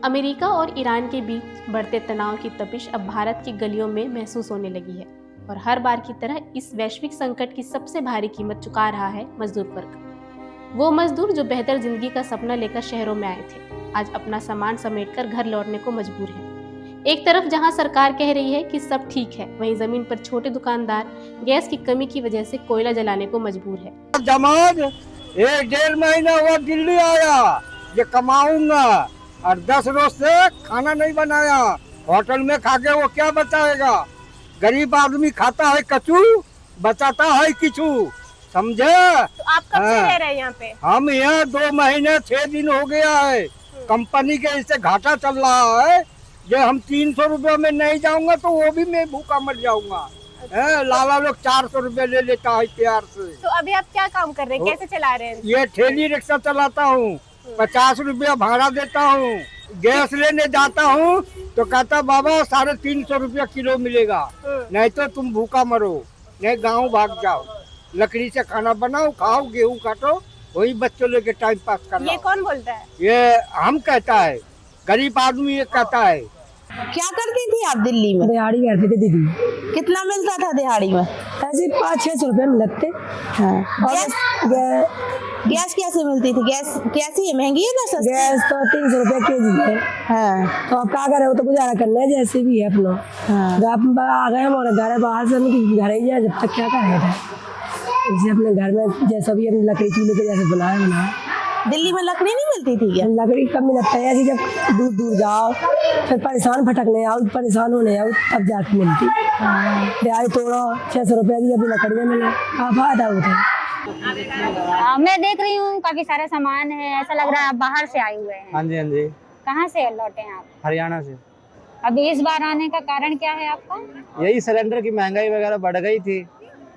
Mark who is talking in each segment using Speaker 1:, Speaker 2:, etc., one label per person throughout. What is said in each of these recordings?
Speaker 1: America और Iran के बीच बढ़ते तनाव की तपिश अब भारत की गलियों में महसूस होने लगी है और हर बार की तरह इस वैश्विक संकट की सबसे भारी कीमत चुका रहा है मजदूर वर्ग। वो मजदूर जो बेहतर जिंदगी का सपना लेकर शहरों में आए थे, आज अपना सामान समेटकर घर लौटने को मजबूर हैं। एक तरफ जहां सरकार कह रही है कि सब ठीक है, वहीं जमीन पर छोटे दुकानदार गैस की कमी की वजह से कोयला जलाने को मजबूर है।
Speaker 2: जमात 1-1.5 महीना हुआ दिल्ली आया, ये कमाऊंगा और 10 रोज से खाना नहीं बनाया, होटल में खा के वो क्या बताएगा। गरीब आदमी खाता है कचू, बचाता है किचू, समझे।
Speaker 3: तो आप कब से रह रहे हैं यहाँ पे?
Speaker 2: हम यहाँ 2 महीने 6 दिन हो गया है। कंपनी के इससे घाटा चल रहा है। जो हम 300 रुपये में नहीं जाऊंगा तो वो भी मैं भूखा मर जाऊंगा। लाला लोग 400 रुपये ले लेता है प्यार से।
Speaker 3: तो अभी आप क्या काम कर रहे हैं, कैसे चला रहे हैं?
Speaker 2: ये ठेली रिक्शा चलाता हूँ, 50 रुपया भाड़ा देता हूँ। गैस लेने जाता हूँ तो कहता बाबा 350 रुपया किलो मिलेगा, नहीं तो तुम भूखा मरो, नहीं गाँव भाग जाओ। लकड़ी से खाना बनाओ, खाओ, गेहूँ काटो, वही बच्चों लेके टाइम पास करना।
Speaker 3: ये कौन बोलता है?
Speaker 2: ये हम कहता है, गरीब आदमी ये कहता है।
Speaker 4: क्या करती थी आप दिल्ली में?
Speaker 5: दिहाड़ी करती थी दीदी।
Speaker 4: कितना मिलता था दिहाड़ी में?
Speaker 5: ऐसे 500-600 रुपये मिलते।
Speaker 4: हाँ।
Speaker 5: और
Speaker 4: गैस कैसे मिलती थी? गैस कैसी है, महंगी है ना सस्ती?
Speaker 5: गैस तो 300 रुपये केजी है।
Speaker 4: हाँ।
Speaker 5: तो अब क्या करे, वो तो गुजारा करना है जैसे भी है अपना।
Speaker 4: हाँ।
Speaker 5: जब आ गए हम और घर बाहर से घर ही जाए, जब तक क्या करेगा। इसे अपने घर में जैसा भी हम लकड़ी चूल्हे के जैसे बनाया।
Speaker 4: दिल्ली में लकड़ी नहीं मिलती थी क्या?
Speaker 5: लकड़ी कम मिलता है, ऐसी जब दूर दूर जाओ फिर परेशान भटकने आओ, परेशान होने आओ, तब जाके मिलती। दिहाड़ी तोड़ो 600 रुपये की अभी लकड़ी में मिले, क्या फायदा होता है।
Speaker 6: मैं देख रही हूँ काफी सारा सामान है, ऐसा लग रहा है आप बाहर से आए हुए हैं।
Speaker 7: हाँ जी, हाँ जी।
Speaker 6: कहाँ से लौटे हैं आप?
Speaker 7: हरियाणा से।
Speaker 6: अभी इस बार आने का कारण क्या है आपका?
Speaker 7: यही सिलेंडर की महंगाई वगैरह बढ़ गई थी,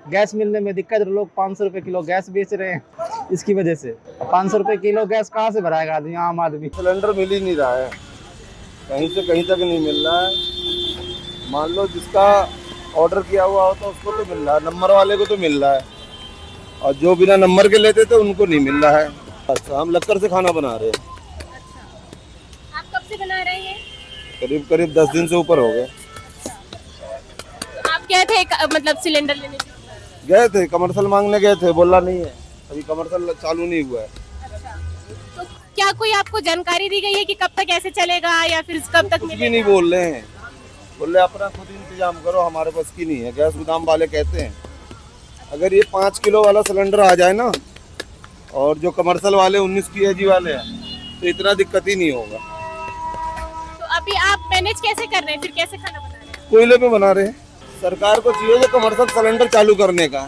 Speaker 7: गैस मिलने में दिक्कत, लोग 500 रुपए किलो गैस बेच रहे हैं, इसकी वजह से 500 रुपए किलो गैस कहाँ से भराएगा आदमी, आम आदमी।
Speaker 8: सिलेंडर मिल ही नहीं रहा है, कहीं से कहीं तक नहीं मिल रहा है। मान लो जिसका ऑर्डर किया हुआ होता उसको तो मिल रहा है, नंबर वाले को तो मिल रहा है, और जो बिना नंबर के लेते थे उनको नहीं मिल रहा है। अच्छा, हम लक्कर से खाना बना रहे हैं।
Speaker 3: अच्छा, आप कब से बना रहे हैं?
Speaker 8: करीब 10 दिन से ऊपर हो गए।
Speaker 3: तो आप गए थे मतलब सिलेंडर लेने?
Speaker 8: गए थे, कमर्शियल मांगने गए थे, बोला नहीं है, अभी कमर्शियल चालू नहीं हुआ है।
Speaker 3: अच्छा, तो क्या कोई आपको जानकारी दी गई है कि कब तक ऐसे चलेगा या फिर कब तक
Speaker 8: कुछ
Speaker 3: मिलेगा?
Speaker 8: भी नहीं बोल रहे हैं, बोल रहे अपना खुद इंतजाम करो, हमारे पास की नहीं है। गैस गोदाम वाले कहते हैं अगर ये 5 किलो वाला सिलेंडर आ जाए ना, और जो कमर्शियल वाले 19 kg वाले हैं, तो इतना दिक्कत ही नहीं होगा।
Speaker 3: तो अभी आप मैनेज कैसे कर रहे हैं, फिर कैसे खाना बना रहे हैं?
Speaker 8: कोयले पे बना रहे हैं। सरकार को चाहिए जो कमर्शियल सिलेंडर चालू करने का।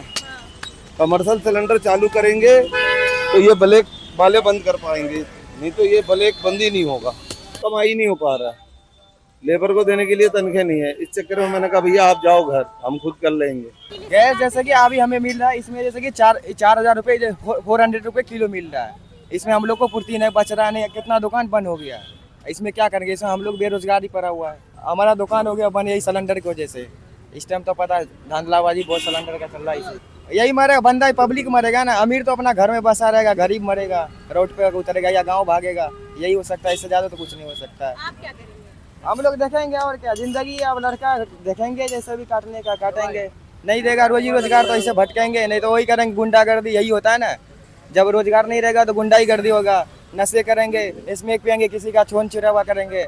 Speaker 8: कमर्शियल सिलेंडर चालू करेंगे तो ये ब्लैक वाले बंद कर पाएंगे, नहीं तो ये ब्लैक बंद ही नहीं होगा। कमाई नहीं हो पा रहा है, लेबर को देने के लिए तनख्वाह नहीं है। इस चक्कर में मैंने कहा भैया आप जाओ घर, हम खुद कर लेंगे।
Speaker 9: गैस जैसे कि अभी हमें मिल रहा है, इसमें जैसे कि 4,000 रुपये 400 रुपये किलो मिल रहा है। इसमें हम लोग को पूर्ति नहीं बच रहा नहीं, कितना दुकान बंद हो गया। इसमें क्या करेंगे, इसमें हम लोग बेरोजगारी पड़ा हुआ है। हमारा दुकान हो गया बंद यही सिलेंडर की वजह से। इस टाइम तो पता है धांधलाबाजी बहुत सिलेंडर का चल रहा है, यही मरेगा बंदा, पब्लिक मरेगा ना। अमीर तो अपना घर में बसा रहेगा, गरीब मरेगा, रोड पे उतरेगा या गाँव भागेगा, यही हो सकता है, इससे ज़्यादा तो कुछ नहीं हो सकता है।
Speaker 3: आप क्या करेंगे?
Speaker 9: हम लोग देखेंगे और क्या, जिंदगी अब लड़का देखेंगे जैसे भी काटने का काटेंगे, नहीं देगा रोजी रोजगार तो ऐसे भटकेंगे, नहीं तो वही करेंगे गुंडागर्दी। यही होता है ना, जब रोजगार नहीं रहेगा तो गुंडागर्दी होगा, नशे करेंगे, स्मोक पियेंगे, किसी का छोन चिरावा करेंगे।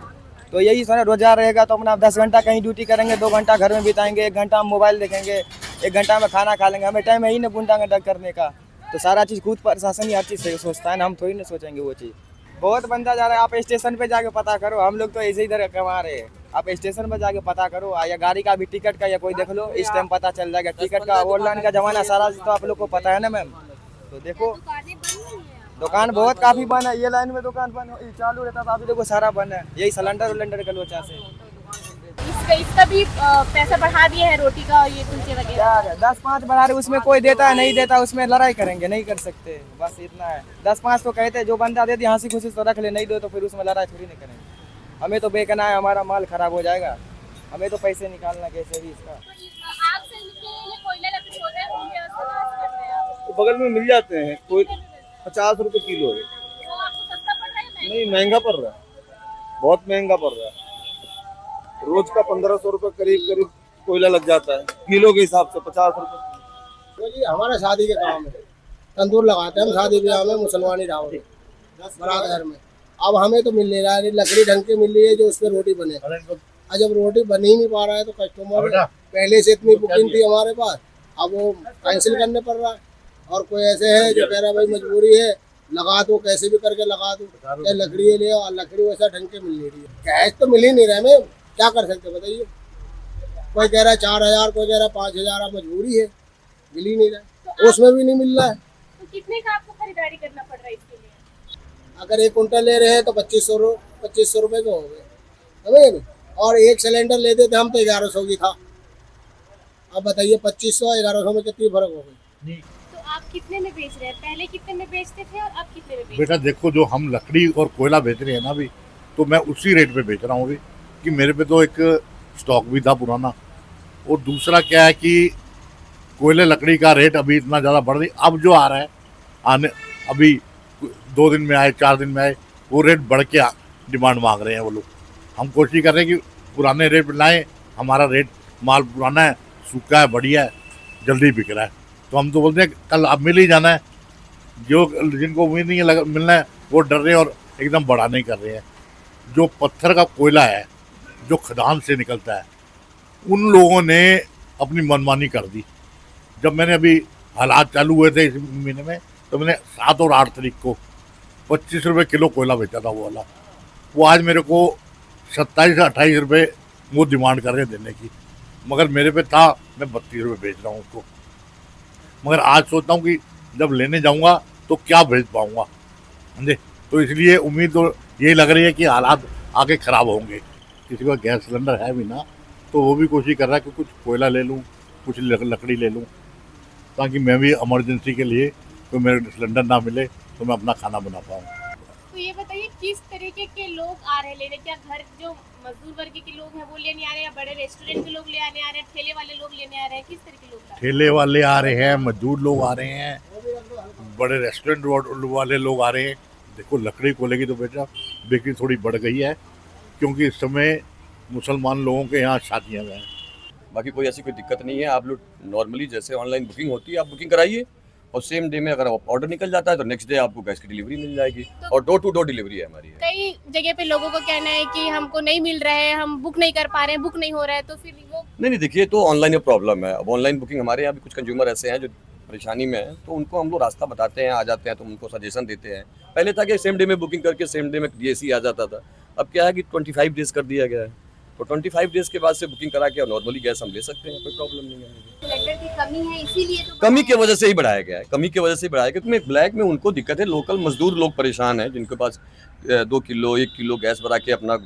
Speaker 9: तो यही सोना रोजगार रहेगा तो अपना 10 घंटा कहीं ड्यूटी करेंगे, 2 घंटा घर में बिताएंगे, 1 घंटा हम मोबाइल देखेंगे, 1 घंटा में खाना खा लेंगे। हमें टाइम है ही ना गुंडागर्दी करने का, तो सारा चीज़ खुद प्रशासन ही हर चीज़ सोचता है ना, हम थोड़ी ना सोचेंगे वो चीज़। बहुत बंदा जा रहा है, आप स्टेशन पे जाके पता करो, हम लोग तो ऐसे इधर कमा रहे हैं। आप स्टेशन पे जाके पता करो, या गाड़ी का भी टिकट का या कोई देख लो, इस टाइम पता चल जाएगा। टिकट का ऑनलाइन का जमाना सारा तो आप लोग को पता है ना मैम। तो देखो दुकान बहुत काफ़ी बंद है, ये लाइन में दुकान बंद चालू रहता था, अभी देखो सारा बंद है, यही सिलेंडर का लोचा से।
Speaker 3: इसका भी पैसा बढ़ा दिया है, रोटी का और ये कुलचे वगैरह
Speaker 9: 10-5 बढ़ा रहे, उसमें कोई देता है नहीं देता, उसमें लड़ाई करेंगे, नहीं कर सकते, बस इतना है। 10-5 तो कहते हैं, जो बंदा देती हंसी खुशी तो रख ले, नहीं दो तो फिर उसमें लड़ाई थोड़ी नहीं करेंगे। हमें तो बेचना है, हमारा माल खराब हो जाएगा, हमें तो पैसे निकालना कैसे भी इसका।
Speaker 8: तो बगल में मिल जाते हैं, कोई 50 रुपए किलो है। नहीं महंगा पड़ रहा है। बहुत महंगा पड़ रहा है। रोज का 1500 रुपए करीब कोयला लग जाता है, किलो के हिसाब से 50 रुपए।
Speaker 10: जी हमारा शादी के काम है, तंदूर लगाते हैं हम शादी ब्याह में, मुसलमानी ढाबे बारात घर में। अब हमें तो मिल नहीं रहा है, लकड़ी ढंग के मिल रही है जो उस पर रोटी बने। और जब रोटी बन ही नहीं पा रहा है तो कस्टमर पहले से इतनी बुकिंग थी हमारे पास, अब वो कैंसिल करने पड़ रहा है। और कोई ऐसे है जो कह रहा है भाई मजबूरी है, लगा दो, कैसे भी करके लगा दो, चाहे लकड़ी ले और लकड़ी वैसा ढंग के मिल नहीं रही है। कैश तो मिल ही नहीं रहा है, हमें क्या कर सकते बताइए। कोई कह रहा है 4000, कोई कह रहा है 5000, अब मजबूरी है, मिल ही नहीं रहा है, उसमें भी नहीं मिल रहा है।
Speaker 3: तो कितने का आपको खरीदारी करना पड़ रहा है इसके लिए?
Speaker 10: अगर 1 कुंटल ले रहे हैं तो 2500 रुपए के हो गए, समझे नहीं। और 1 सिलेंडर लेते थे हम तो 1100 की था। अब बताइए 2500 1100 में कितनी फर्क हो गई।
Speaker 3: तो आप कितने में बेच रहे हैं? पहले कितने में बेचते थे और अब कितने में बेच रहे हैं?
Speaker 11: बेटा देखो, जो हम लकड़ी और कोयला बेच रहे हैं ना अभी, तो मैं उसी रेट पे बेच रहा हूँ अभी, कि मेरे पे तो एक स्टॉक भी था पुराना, और दूसरा क्या है कि कोयले लकड़ी का रेट अभी इतना ज़्यादा बढ़ रही, अब जो आ रहा है आने अभी 2 दिन में आए 4 दिन में आए, वो रेट बढ़ के डिमांड मांग रहे हैं वो लोग। हम कोशिश कर रहे हैं कि पुराने रेट पर लाएँ, हमारा रेट माल पुराना है, सूखा है, बढ़िया है, जल्दी बिक रहा है, तो हम तो बोलते हैं कल अब मिल ही जाना है। जो जिनको उम्मीद नहीं है मिलना है वो डर रहे हैं और एकदम बढ़ा नहीं कर रहे हैं। जो पत्थर का कोयला है जो खदान से निकलता है, उन लोगों ने अपनी मनमानी कर दी। जब मैंने अभी हालात चालू हुए थे इस महीने में, तो मैंने 7 और 8 तारीख को 25 रुपये किलो कोयला बेचा था वो वाला। वो आज मेरे को 27 से 28 रुपये वो डिमांड कर रहे हैं देने की, मगर मेरे पे था, मैं 32 रुपये बेच रहा हूँ उसको। मगर आज सोचता हूँ कि जब लेने जाऊँगा तो क्या बेच पाऊँगा, समझे। तो इसलिए उम्मीद तो यही लग रही है कि हालात आगे ख़राब होंगे। किसी का गैस सिलेंडर है भी ना, तो वो भी कोशिश कर रहा है कि कुछ कोयला ले लूँ, कुछ लकड़ी ले लूँ, ताकि मैं भी इमरजेंसी के लिए तो मेरे सिलेंडर ना मिले तो मैं अपना खाना बना पाऊँ।
Speaker 3: तो ये बताइए किस तरीके के लोग आ रहे हैं लेने? क्या घर जो मजदूर वर्ग के लोग हैं वो लेने आ रहे हैं, या बड़े रेस्टोरेंट के लोग ले आने आ रहे हैं, ठेले वाले लोग लेने आ रहे हैं? किस तरह के लोग?
Speaker 11: ठेले वाले आ रहे हैं, मजदूर लोग आ रहे हैं, बड़े रेस्टोरेंट वाले लोग आ रहे हैं। देखो लकड़ी कोयले की तो बेटा बिक्री थोड़ी बढ़ गई है, क्योंकि इस समय मुसलमान लोगों के यहाँ शादियाँ हैं।
Speaker 12: बाकी कोई ऐसी कोई दिक्कत नहीं है। आप लोग नॉर्मली जैसे ऑनलाइन बुकिंग होती है आप बुकिंग कराइए, और सेम डे में अगर ऑर्डर निकल जाता है तो नेक्स्ट डे आपको गैस की डिलीवरी मिल जाएगी। और डोर टू डोर डिलीवरी है हमारी।
Speaker 3: कई जगह पे लोगों को कहना है कि हमको नहीं मिल रहा है, हम बुक नहीं कर पा रहे हैं, बुक नहीं हो रहा है, तो फिर वो
Speaker 12: नहीं देखिए, तो ऑनलाइन प्रॉब्लम है। अब ऑनलाइन बुकिंग हमारे यहाँ भी कुछ कंज्यूमर ऐसे हैं जो परेशानी में है, तो उनको हम लोग रास्ता बताते हैं, आ जाते हैं तो उनको सजेशन देते हैं। पहले था कि सेम डे में बुकिंग करके सेम डे में DAC आ जाता था, अब क्या है कि 25 डेज कर दिया गया है, तो 25 डेज के बाद से बुकिंग करा के और नॉर्मली गैस हम ले सकते हैं, कोई प्रॉब्लम नहीं है।
Speaker 3: सिलेंडर की कमी है इसीलिए तो
Speaker 12: कमी की वजह से ही बढ़ाया गया है, कमी की वजह से ही बढ़ाया गया, क्योंकि ब्लैक में उनको दिक्कत है। लोकल मजदूर लोग परेशान हैं जिनके पास 2 किलो 1 किलो गैस भरा के अपना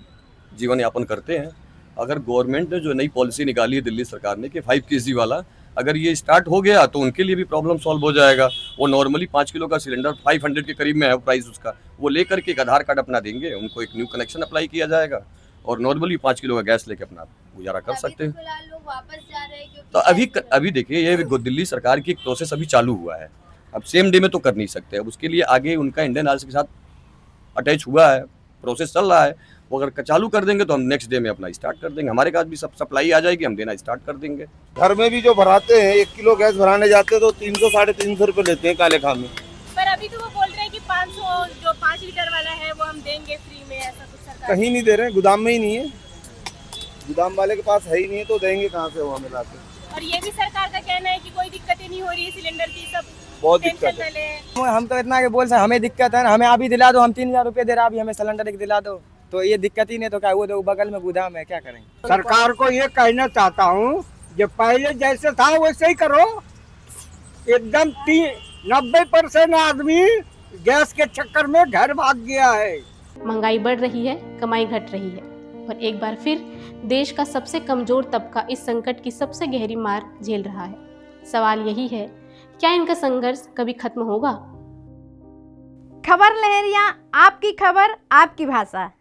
Speaker 12: जीवन यापन करते हैं। अगर गवर्नमेंट ने जो नई पॉलिसी निकाली है दिल्ली सरकार ने कि 5 kg वाला, अगर ये स्टार्ट हो गया तो उनके लिए भी प्रॉब्लम सॉल्व हो जाएगा। वो नॉर्मली 5 किलो का सिलेंडर 500 के करीब में है प्राइस उसका, वो लेकर के एक आधार कार्ड अपना देंगे, उनको एक न्यू कनेक्शन अप्लाई किया जाएगा और नॉर्मली 5 किलो का गैस लेके अपना गुजारा कर सकते हैं।
Speaker 3: लोग वापस जा रहे हैं
Speaker 12: तो अभी देखिए, ये दिल्ली सरकार की एक प्रोसेस अभी चालू हुआ है। अब सेम डे में तो कर नहीं सकते, अब उसके लिए आगे उनका इंडियन ऑयल के साथ अटैच हुआ है, प्रोसेस चल रहा है। वो अगर चालू कर देंगे तो हम नेक्स्ट डे में अपना स्टार्ट कर देंगे, हमारे पास भी सब सप्लाई आ जाएगी, हम देना स्टार्ट कर देंगे।
Speaker 8: घर में भी जो भराते हैं 1 किलो गैस भराने जाते हैं तो 300 साढ़े 300 रुपये लेते हैं काले खाम में।
Speaker 3: पर अभी तो वो बोल रहे हैं कि 500 जो 5 लीटर वाला है वो हम देंगे फ्री में, ऐसा कुछ सरकार
Speaker 8: कहीं नहीं दे रहे हैं, गोदाम में ही नहीं है, गोदाम वाले के पास है ही नहीं है, तो देंगे कहाँ से वो मिला के।
Speaker 3: और ये भी सरकार का कहना है कि कोई दिक्कत ही नहीं हो रही है सिलेंडर की, सब
Speaker 8: बहुत दिक्कत है।
Speaker 9: हम तो इतना के बोल सकते, हमें दिक्कत है ना, हमें अभी दिला दो, हम 3000 रुपये दे रहा, अभी हमें सिलेंडर एक दिला दो, तो ये दिक्कत ही नहीं, तो क्या वो तो बगल में गोदाम है, क्या करेंगे।
Speaker 2: सरकार को ये कहना चाहता हूँ, जो पहले जैसे था वैसे ही करो। एकदम 90% आदमी गैस के चक्कर में घर भाग गया है।
Speaker 1: महंगाई बढ़ रही है, कमाई घट रही है, और एक बार फिर देश का सबसे कमजोर तबका इस संकट की सबसे गहरी मार झेल रहा है। सवाल यही है, क्या इनका संघर्ष कभी खत्म होगा?
Speaker 6: खबर लहरिया, आपकी खबर आपकी भाषा।